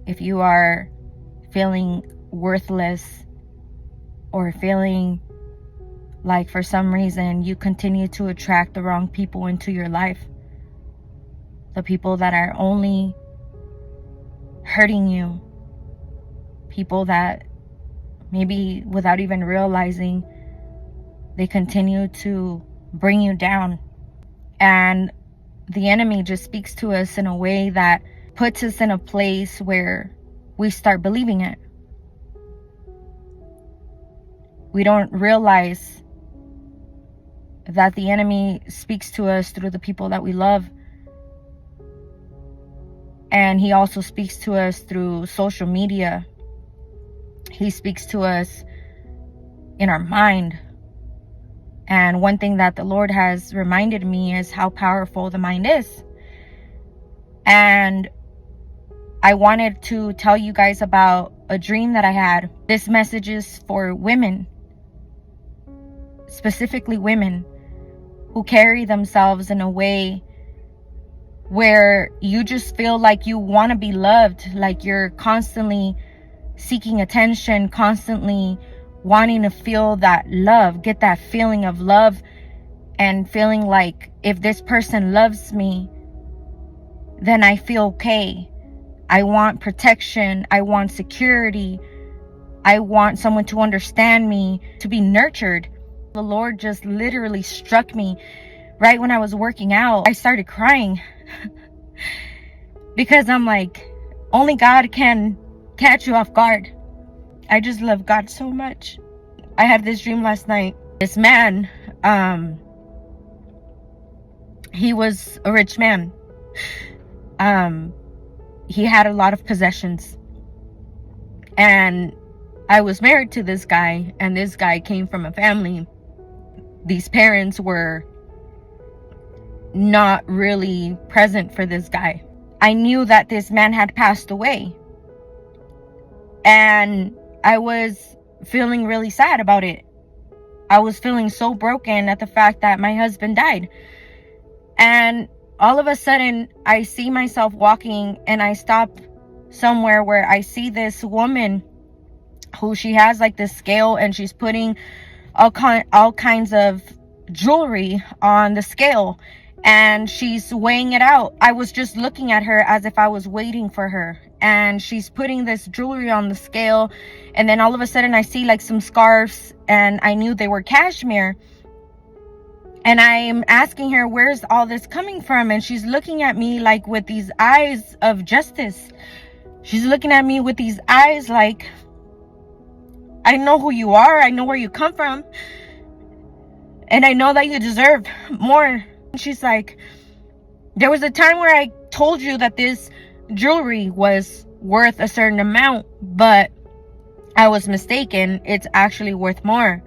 if you are feeling worthless or feeling like for some reason you continue to attract the wrong people into your life, the people that are only hurting you, people that maybe without even realizing they continue to bring you down. And the enemy just speaks to us in a way that puts us in a place where we start believing it. We don't realize that the enemy speaks to us through the people that we love. And he also speaks to us through social media. He speaks to us in our mind. And one thing that the Lord has reminded me is how powerful the mind is. And I wanted to tell you guys about a dream that I had. This message is for women, specifically women who carry themselves in a way where you just feel like you want to be loved, like you're constantly seeking attention, constantly wanting to feel that love, get that feeling of love, and feeling like if this person loves me, then I feel okay. I want protection. I want security. I want someone to understand me, to be nurtured. The Lord just literally struck me right when I was working out. I started crying because I'm like, only God can catch you off guard. I just love God so much. I had this dream last night. This man, he was a rich man. He had a lot of possessions. And I was married to this guy, and this guy came from a family. These parents were not really present for this guy. I knew that this man had passed away. And I was feeling really sad about it. I was feeling so broken at the fact that my husband died. And all of a sudden, I see myself walking, and I stop somewhere where I see this woman who she has like this scale, and she's putting all kinds of jewelry on the scale, and she's weighing it out. I was just looking at her as if I was waiting for her, and she's putting this jewelry on the scale, and then all of a sudden I see like some scarves, and I knew they were cashmere. And I'm asking her, where's all this coming from? And she's looking at me like with these eyes of justice. She's looking at me with these eyes like, I know who you are. I know where you come from. And I know that you deserve more. And she's like, there was a time where I told you that this jewelry was worth a certain amount, but I was mistaken. It's actually worth more.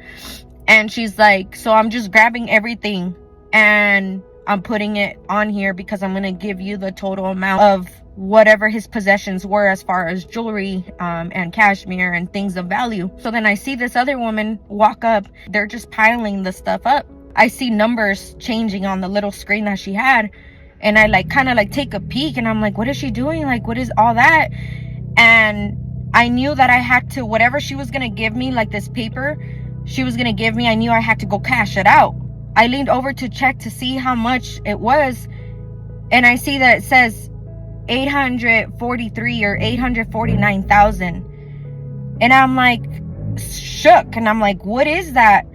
And she's like, so I'm just grabbing everything and I'm putting it on here because I'm going to give you the total amount of whatever his possessions were as far as jewelry and cashmere and things of value. So then I see this other woman walk up. They're just piling the stuff up. I see numbers changing on the little screen that she had. And I like kind of like take a peek, and I'm like, what is she doing? Like, what is all that? And I knew that I had to, whatever she was going to give me, like this paper she was going to give me, I knew I had to go cash it out. I leaned over to check to see how much it was. And I see that it says 843 or 849,000. And I'm like shook. And I'm like, what is that?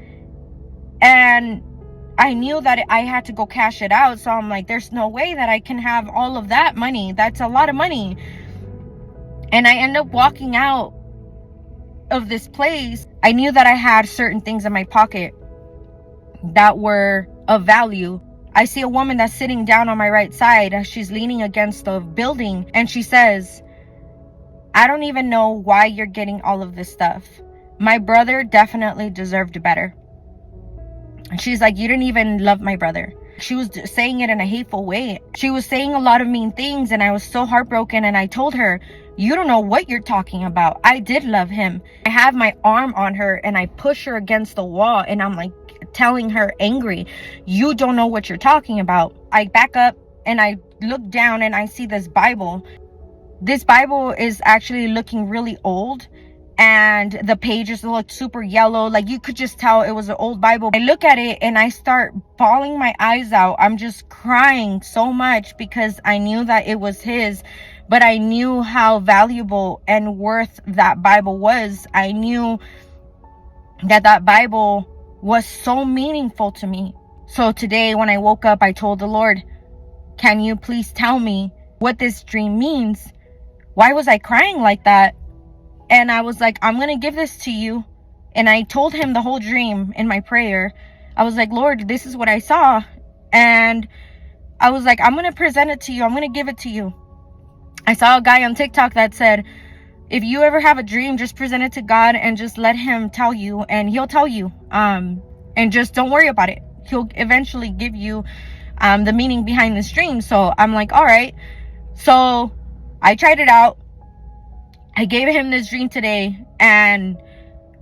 And I knew that I had to go cash it out. So I'm like, there's no way that I can have all of that money. That's a lot of money. And I end up walking out of this place. I knew that I had certain things in my pocket that were of value. I see a woman that's sitting down on my right side. She's leaning against the building, and she says, I don't even know why you're getting all of this stuff. My brother definitely deserved better. And she's like, you didn't even love my brother. She was saying it in a hateful way. She was saying a lot of mean things, and I was so heartbroken. And I told her, you don't know what you're talking about. I did love him. I have my arm on her, and I push her against the wall, and I'm like telling her angry, you don't know what you're talking about. I back up, and I look down, and I see this Bible. this Bible is actually looking really old, and the pages look super yellow. Like, you could just tell it was an old Bible. I look at it and I start bawling my eyes out. I'm just crying so much because I knew that it was his, but I knew how valuable and worth that Bible was. I knew that Bible was so meaningful to me. So today when I woke up, I told the Lord, can you please tell me what this dream means? Why was I crying like that? And I was like, I'm going to give this to you. And I told him the whole dream in my prayer. I was like, Lord, this is what I saw. And I was like, I'm going to present it to you. I'm going to give it to you. I saw a guy on TikTok that said, if you ever have a dream, just present it to God and just let him tell you, and he'll tell you. And just don't worry about it. He'll eventually give you the meaning behind this dream. So I'm like, all right. So I tried it out. I gave him this dream today, and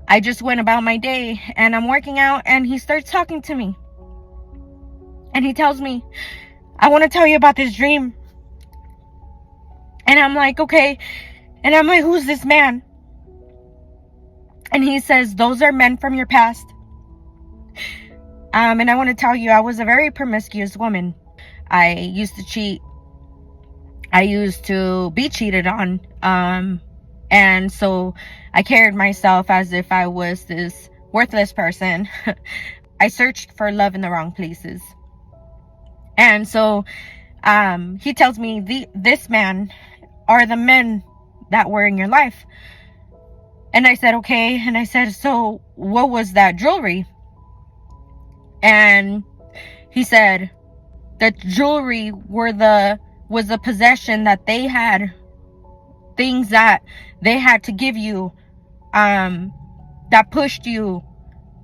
I just went about my day, and I'm working out, and he starts talking to me. And he tells me, I want to tell you about this dream. And I'm like, okay. And I'm like, who's this man? And he says, those are men from your past. And I want to tell you, I was a very promiscuous woman. I used to cheat. I used to be cheated on. And so I carried myself as if I was this worthless person. I searched for love in the wrong places. And so he tells me, this man are the men that were in your life. And I said, okay. And I said, so what was that jewelry? And he said, the jewelry was the possession that they had, things that they had to give you, that pushed you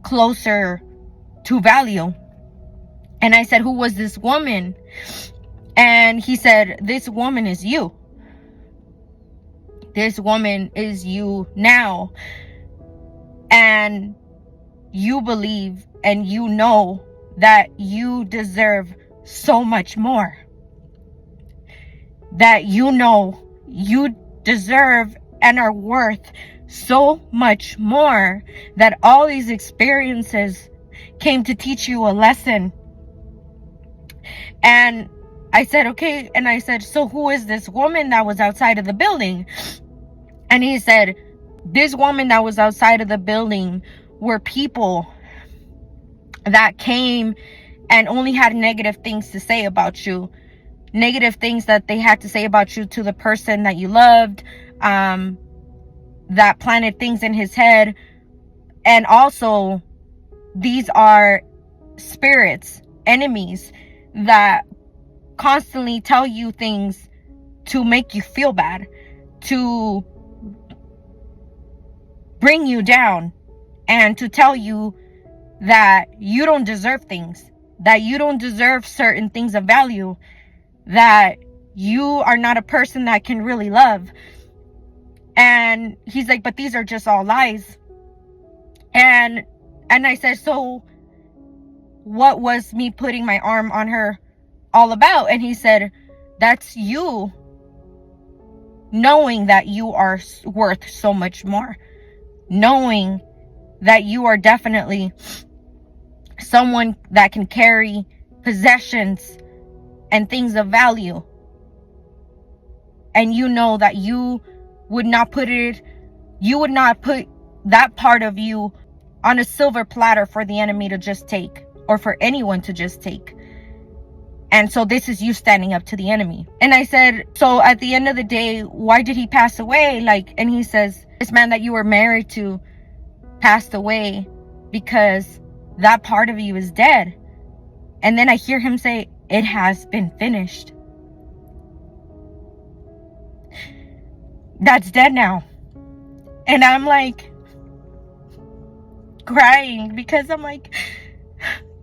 closer to value. And I said, who was this woman? And he said, this woman is you. This woman is you now. And you believe and you know that you deserve so much more. That you know you deserve and are worth so much more. That all these experiences came to teach you a lesson. And I said, okay. And I said, so who is this woman that was outside of the building? And he said, this woman that was outside of the building were people that came and only had negative things to say about you. Negative things that they had to say about you to the person that you loved, that planted things in his head. And also, these are spirits, enemies, that constantly tell you things to make you feel bad, to bring you down, and to tell you that you don't deserve things, that you don't deserve certain things of value, that you are not a person that can really love. And he's like, but these are just all lies. And I said, so what was me putting my arm on her all about? And he said, that's you knowing that you are worth so much more. Knowing that you are definitely someone that can carry possessions and things of value. And you know that you would not put that part of you on a silver platter for the enemy to just take, or for anyone to just take. And so this is you standing up to the enemy. And I said, so at the end of the day, why did he pass away? And he says, this man that you were married to passed away because that part of you is dead. And then I hear him say, it has been finished. That's dead now. And I'm like crying because I'm like,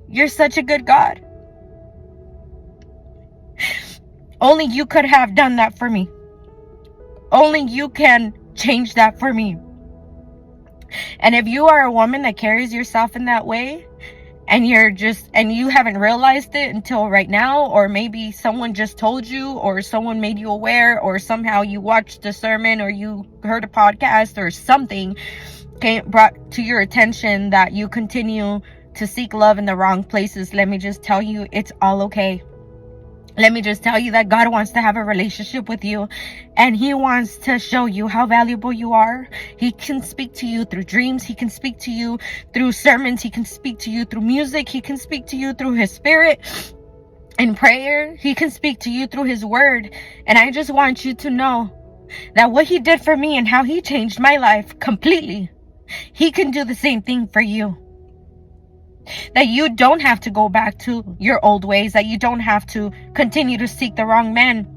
you're such a good God. Only you could have done that for me. Only you can change that for me. And if you are a woman that carries yourself in that way, and you haven't realized it until right now, or maybe someone just told you, or someone made you aware, or somehow you watched a sermon, or you heard a podcast, or something brought to your attention that you continue to seek love in the wrong places. Let me just tell you, it's all okay. Let me just tell you that God wants to have a relationship with you, and He wants to show you how valuable you are. He can speak to you through dreams. He can speak to you through sermons. He can speak to you through music. He can speak to you through His Spirit and prayer. He can speak to you through His Word. And I just want you to know that what He did for me and how He changed my life completely, He can do the same thing for you. That you don't have to go back to your old ways, that you don't have to continue to seek the wrong men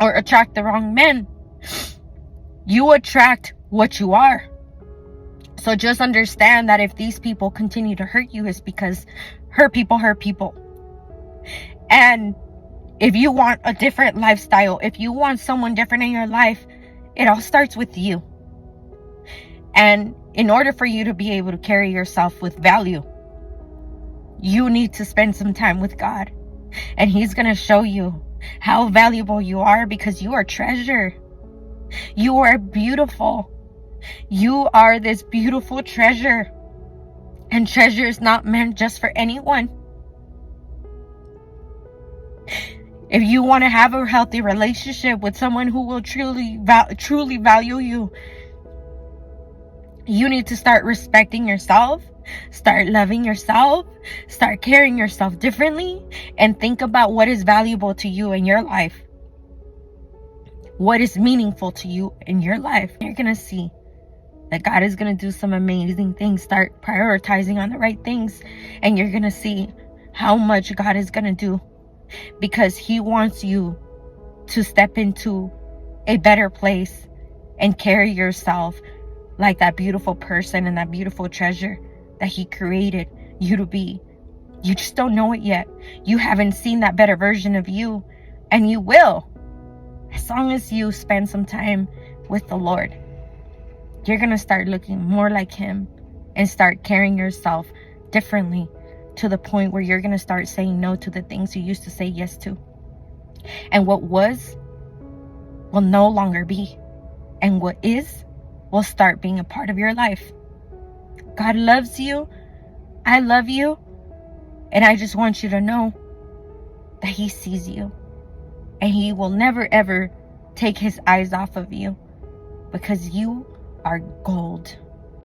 or attract the wrong men. You attract what you are. So just understand that if these people continue to hurt you, it's because hurt people hurt people. And if you want a different lifestyle, if you want someone different in your life, it all starts with you. And in order for you to be able to carry yourself with value, you need to spend some time with God. And He's going to show you how valuable you are, because you are treasure. You are beautiful. You are this beautiful treasure. And treasure is not meant just for anyone. If you want to have a healthy relationship with someone who will truly value you, you need to start respecting yourself, start loving yourself, start carrying yourself differently, and think about what is valuable to you in your life. What is meaningful to you in your life. You're going to see that God is going to do some amazing things. Start prioritizing on the right things, and you're going to see how much God is going to do, because He wants you to step into a better place and carry yourself like that beautiful person and that beautiful treasure that He created you to be. You just don't know it yet. You haven't seen that better version of you, and you will. As long as you spend some time with the Lord, you're going to start looking more like Him and start carrying yourself differently, to the point where you're going to start saying no to the things you used to say yes to. And what was will no longer be. And what is will start being a part of your life. God loves you. I love you. And I just want you to know that He sees you. And He will never ever take His eyes off of you, because you are gold.